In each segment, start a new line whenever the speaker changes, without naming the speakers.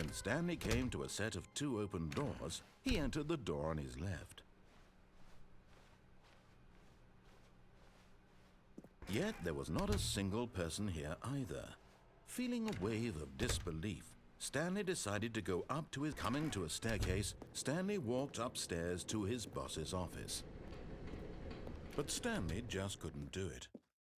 When Stanley came to a set of 2 open doors, he entered the door on his left. Yet there was not a single person here either. Feeling a wave of disbelief, Stanley decided to go up to his... Coming to a staircase, Stanley walked upstairs to his boss's office. But Stanley just couldn't do it.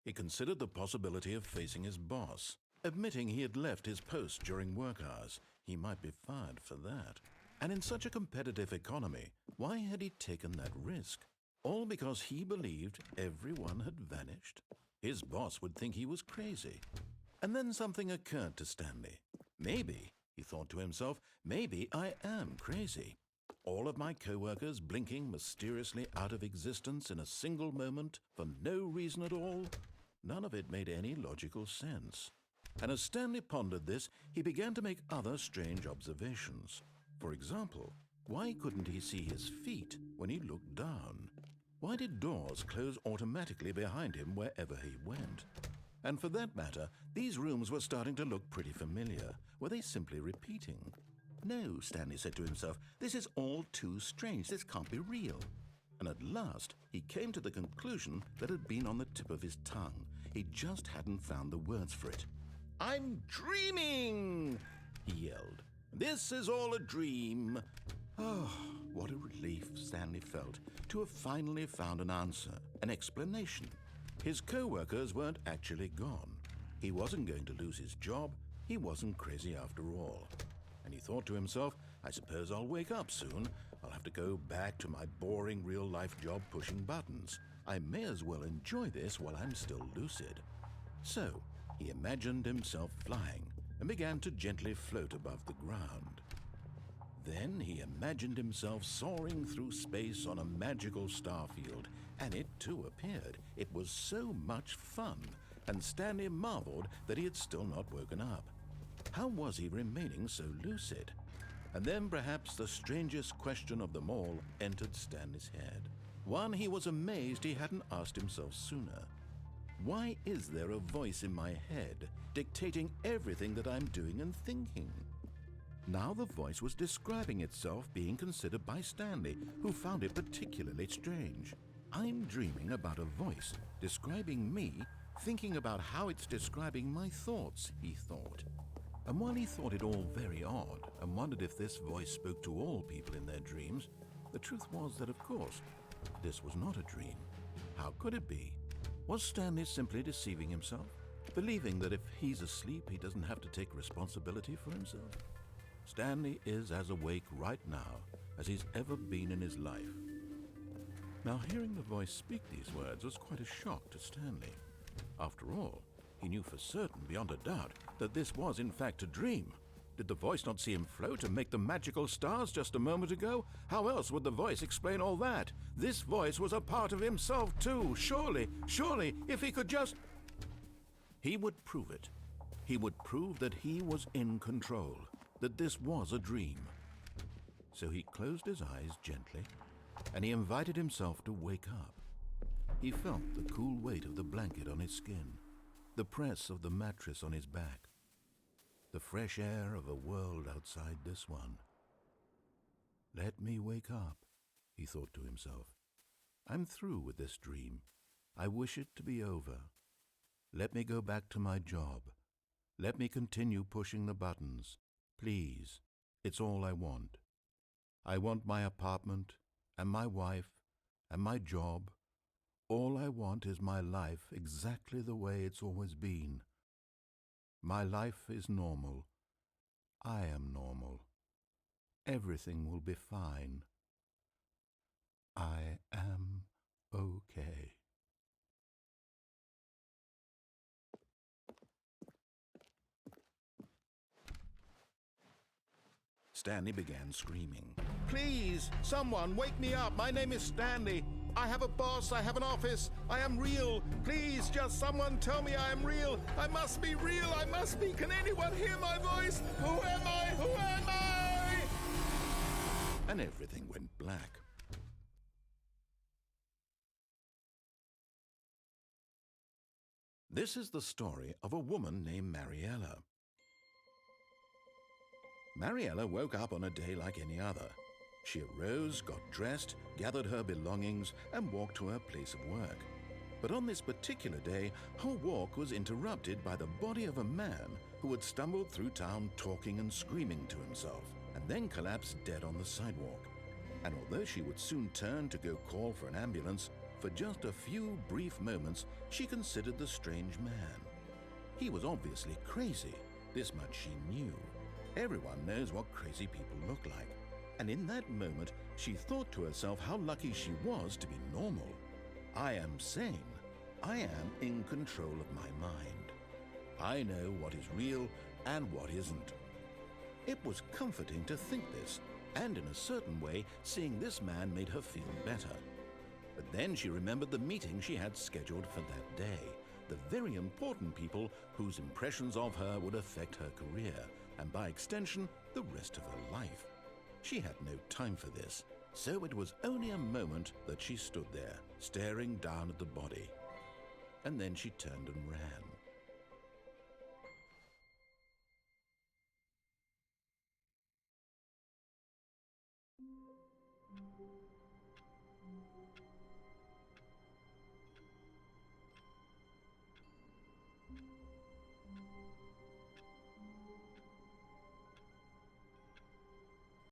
He considered the possibility of facing his boss. Admitting he had left his post during work hours, he might be fired for that. And in such a competitive economy, why had he taken that risk? All because he believed everyone had vanished? His boss would think he was crazy. And then something occurred to Stanley. Maybe, he thought to himself, maybe I am crazy. All of my co-workers blinking mysteriously out of existence in a single moment for no reason at all? None of it made any logical sense. And as Stanley pondered this, he began to make other strange observations. For example, why couldn't he see his feet when he looked down? Why did doors close automatically behind him wherever he went? And for that matter, these rooms were starting to look pretty familiar. Were they simply repeating? No, Stanley said to himself, this is all too strange. This can't be real. And at last, he came to the conclusion that had been on the tip of his tongue. He just hadn't found the words for it. "I'm dreaming!" he yelled. "This is all a dream." Oh, what a relief Stanley felt to have finally found an answer, an explanation. His co-workers weren't actually gone. He wasn't going to lose his job. He wasn't crazy after all. And he thought to himself, I suppose I'll wake up soon. I'll have to go back to my boring real-life job pushing buttons. I may as well enjoy this while I'm still lucid. So, he imagined himself flying and began to gently float above the ground. Then he imagined himself soaring through space on a magical starfield, and it too appeared. It was so much fun, and Stanley marveled that he had still not woken up. How was he remaining so lucid? And then perhaps the strangest question of them all entered Stanley's head. One he was amazed he hadn't asked himself sooner. Why is there a voice in my head dictating everything that I'm doing and thinking? Now the voice was describing itself being considered by Stanley, who found it particularly strange. I'm dreaming about a voice describing me, thinking about how it's describing my thoughts, he thought. And while he thought it all very odd and wondered if this voice spoke to all people in their dreams, the truth was that, of course, this was not a dream. How could it be? Was Stanley simply deceiving himself, believing that if he's asleep, he doesn't have to take responsibility for himself? Stanley is as awake right now as he's ever been in his life. Now, hearing the voice speak these words was quite a shock to Stanley. After all, he knew for certain, beyond a doubt, that this was in fact a dream. Did the voice not see him float and make the magical stars just a moment ago? How else would the voice explain all that? This voice was a part of himself too. Surely, if he could just... He would prove it. He would prove that he was in control, that this was a dream. So he closed his eyes gently, and he invited himself to wake up. He felt the cool weight of the blanket on his skin, the press of the mattress on his back, the fresh air of a world outside this one. Let me wake up, he thought to himself. I'm through with this dream. I wish it to be over. Let me go back to my job. Let me continue pushing the buttons. Please, it's all I want. I want my apartment and my wife and my job. All I want is my life exactly the way it's always been. My life is normal. I am normal. Everything will be fine. I am okay. Stanley began screaming. Please, someone, wake me up. My name is Stanley. I have a boss. I have an office. I am real. Please, just someone tell me I am real. I must be real. I must be. Can anyone hear my voice? Who am I? Who am I? And everything went black. This is the story of a woman named Mariella. Mariella woke up on a day like any other. She arose, got dressed, gathered her belongings, and walked to her place of work. But on this particular day, her walk was interrupted by the body of a man who had stumbled through town talking and screaming to himself, and then collapsed dead on the sidewalk. And although she would soon turn to go call for an ambulance, for just a few brief moments she considered the strange man. He was obviously crazy, this much she knew. Everyone knows what crazy people look like. And in that moment, she thought to herself how lucky she was to be normal. I am sane. I am in control of my mind. I know what is real and what isn't. It was comforting to think this, and in a certain way, seeing this man made her feel better. But then she remembered the meeting she had scheduled for that day, the very important people whose impressions of her would affect her career, and by extension, the rest of her life. She had no time for this, so it was only a moment that she stood there, staring down at the body. And then she turned and ran.